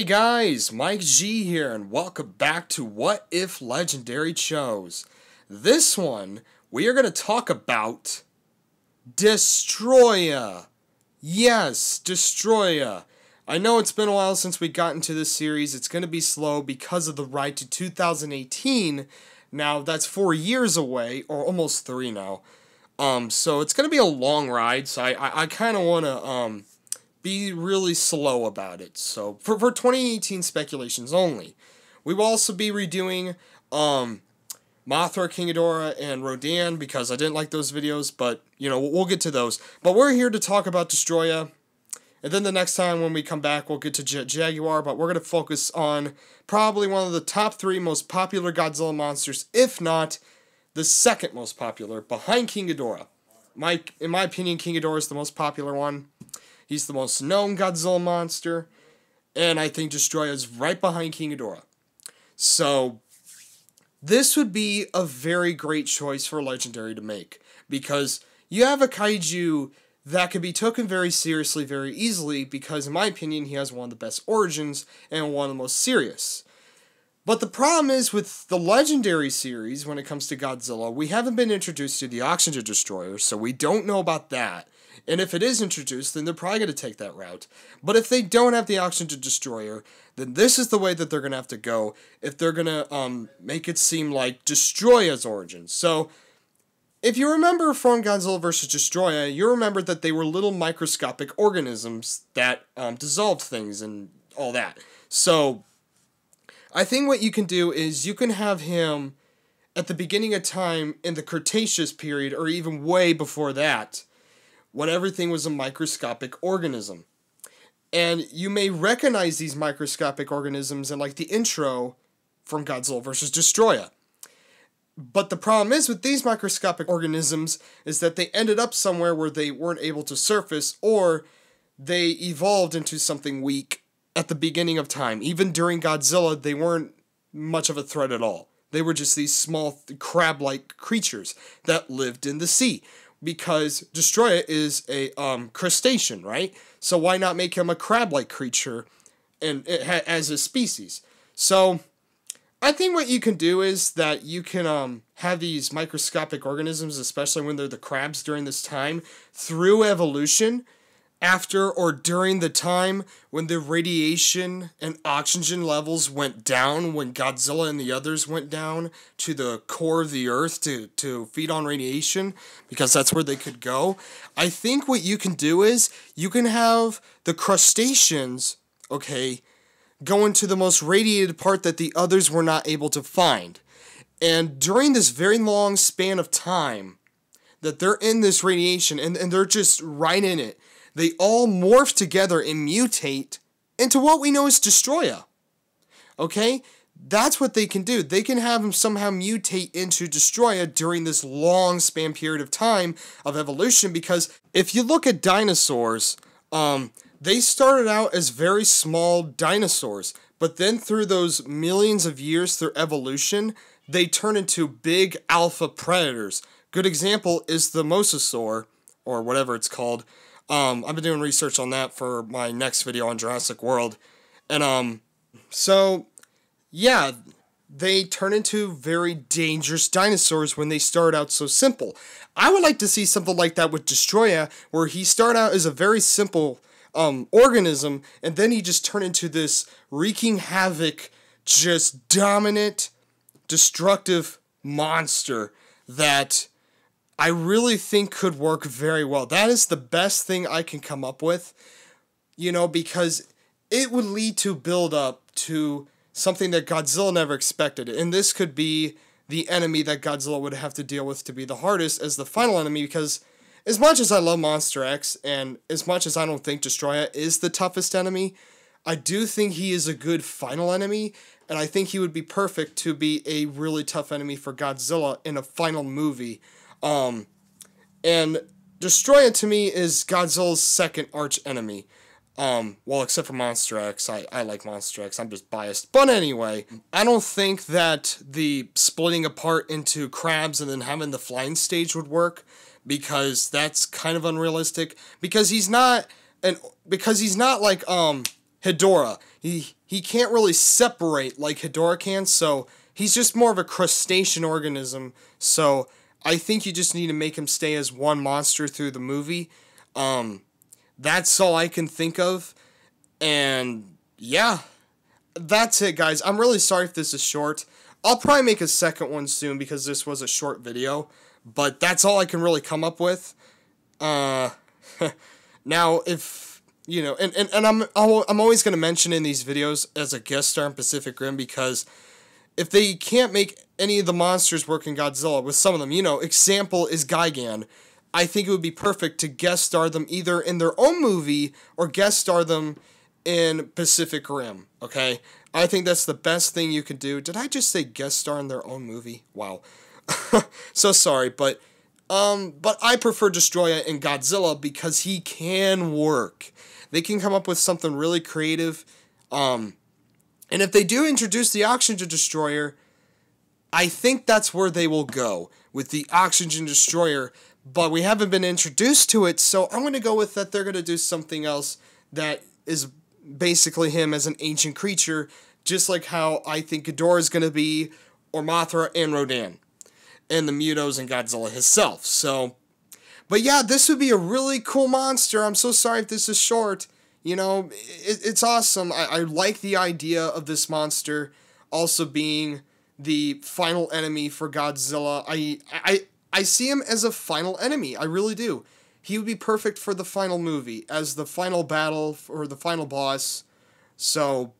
Hey guys, Mike G here, and welcome back to What If Legendary Chose. This one, we are going to talk about Destroyah. Yes, Destroyah. I know it's been a while since we got into this series. It's going to be slow because of the ride to 2018. Now, that's 4 years away, or almost 3 now. So it's going to be a long ride, so I kind of want to, be really slow about it. So for 2018 speculations only. We will also be redoing Mothra, King Ghidorah, and Rodan because I didn't like those videos, but you know, we'll get to those. But we're here to talk about Destroyah. And then the next time when we come back, we'll get to Jaguar, but we're going to focus on probably one of the top 3 most popular Godzilla monsters, if not the second most popular, behind King Ghidorah. In my opinion, King Ghidorah is the most popular one. He's the most known Godzilla monster, and I think Destroyah is right behind King Ghidorah. So, this would be a very great choice for Legendary to make, because you have a kaiju that can be taken very seriously very easily, because in my opinion, he has one of the best origins and one of the most serious. But the problem is with the Legendary series, when it comes to Godzilla, we haven't been introduced to the Oxygen Destroyer, so we don't know about that. And if it is introduced, then they're probably going to take that route. But if they don't have the Oxygen Destroyer, then this is the way that they're going to have to go if they're going to make it seem like Destroyah's origins. So, if you remember from Godzilla vs. Destroyah, you remember that they were little microscopic organisms that dissolved things and all that. So, I think what you can do is you can have him at the beginning of time in the Cretaceous period, or even way before that, when everything was a microscopic organism. And you may recognize these microscopic organisms in like the intro from Godzilla vs. Destroyah. But the problem is with these microscopic organisms is that they ended up somewhere where they weren't able to surface, or they evolved into something weak at the beginning of time. Even during Godzilla, they weren't much of a threat at all. They were just these small crab-like creatures that lived in the sea. Because Destroyah is a crustacean, right? So why not make him a crab-like creature and as a species? So I think what you can do is that you can have these microscopic organisms, especially when they're the crabs during this time, through evolution, after or during the time when the radiation and oxygen levels went down, when Godzilla and the others went down to the core of the earth to feed on radiation, because that's where they could go. I think what you can do is you can have the crustaceans, okay, go into the most radiated part that the others were not able to find. And during this very long span of time that they're in this radiation and they're just right in it, they all morph together and mutate into what we know as Destroyah. Okay? That's what they can do. They can have him somehow mutate into Destroyah during this long span period of time of evolution, because if you look at dinosaurs, they started out as very small dinosaurs, but then through those millions of years through evolution, they turn into big alpha predators. Good example is the mosasaur, or whatever it's called. I've been doing research on that for my next video on Jurassic World. And, so, yeah, they turn into very dangerous dinosaurs when they start out so simple. I would like to see something like that with Destroyah, where he started out as a very simple, organism, and then he just turned into this wreaking havoc, just dominant, destructive monster that I really think could work very well. That is the best thing I can come up with, you know, because it would lead to build up to something that Godzilla never expected. And this could be the enemy that Godzilla would have to deal with to be the hardest as the final enemy, because as much as I love Monster X, and as much as I don't think Destroyah is the toughest enemy, I do think he is a good final enemy, and I think he would be perfect to be a really tough enemy for Godzilla in a final movie. And Destroyah to me is Godzilla's second arch enemy. Well, except for Monster X. I like Monster X. I'm just biased. But anyway, I don't think that the splitting apart into crabs and then having the flying stage would work, because that's kind of unrealistic. Because he's not like Hedorah. He can't really separate like Hedorah can, so he's just more of a crustacean organism. So I think you just need to make him stay as one monster through the movie. That's all I can think of. And yeah, that's it, guys. I'm really sorry if this is short. I'll probably make a second one soon because this was a short video. But that's all I can really come up with. Now, if, you know, and I'm always going to mention in these videos as a guest star in Pacific Rim, because if they can't make any of the monsters work in Godzilla, with some of them, you know, example is Gigan, I think it would be perfect to guest star them either in their own movie or guest star them in Pacific Rim, okay? I think that's the best thing you could do. Did I just say guest star in their own movie? Wow. So sorry, but I prefer Destroyah and Godzilla because he can work. They can come up with something really creative. And if they do introduce the Oxygen Destroyer, I think that's where they will go, with the Oxygen Destroyer. But we haven't been introduced to it, so I'm going to go with that they're going to do something else that is basically him as an ancient creature, just like how I think Ghidorah is going to be, or Mothra and Rodan, and the Mutos and Godzilla himself. So, but yeah, this would be a really cool monster. I'm so sorry if this is short. You know, it's awesome. I like the idea of this monster also being the final enemy for Godzilla. I see him as a final enemy. I really do. He would be perfect for the final movie, as the final battle, or the final boss. So,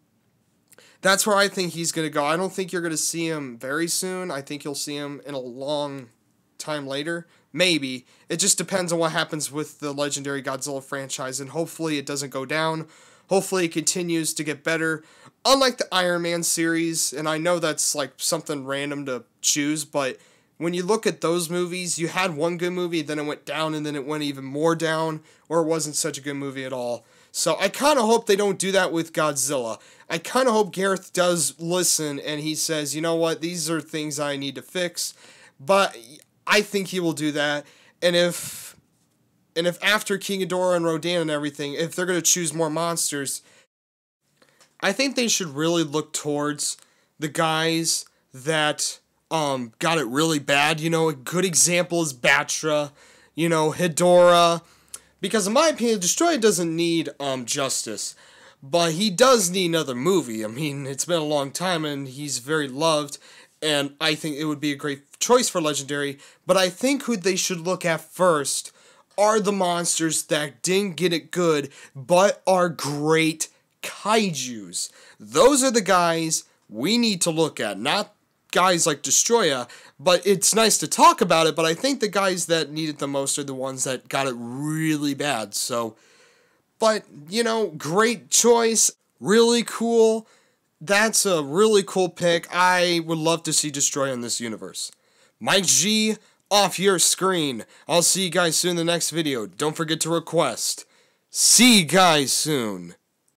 that's where I think he's going to go. I don't think you're going to see him very soon. I think you'll see him in a long time later. Maybe. It just depends on what happens with the legendary Godzilla franchise, and hopefully it doesn't go down. Hopefully it continues to get better. Unlike the Iron Man series, and I know that's like something random to choose, but when you look at those movies, you had one good movie, then it went down, and then it went even more down, or it wasn't such a good movie at all. So I kind of hope they don't do that with Godzilla. I kind of hope Gareth does listen, and he says, you know what, these are things I need to fix. But I think he will do that. And if after King Ghidorah and Rodan and everything, if they're going to choose more monsters, I think they should really look towards the guys that got it really bad. You know, a good example is Batra, you know, Hedorah. Because in my opinion, Destroyah doesn't need justice, but he does need another movie. I mean, it's been a long time, and he's very loved, and I think it would be a great choice for Legendary. But I think who they should look at first are the monsters that didn't get it good, but are great kaijus. Those are the guys we need to look at, not guys like Destroyah. But it's nice to talk about it, but I think the guys that need it the most are the ones that got it really bad. So, but, you know, great choice, really cool. That's a really cool pick. I would love to see Destroyah in this universe. Mike G, off your screen. I'll see you guys soon in the next video. Don't forget to request. See you guys soon.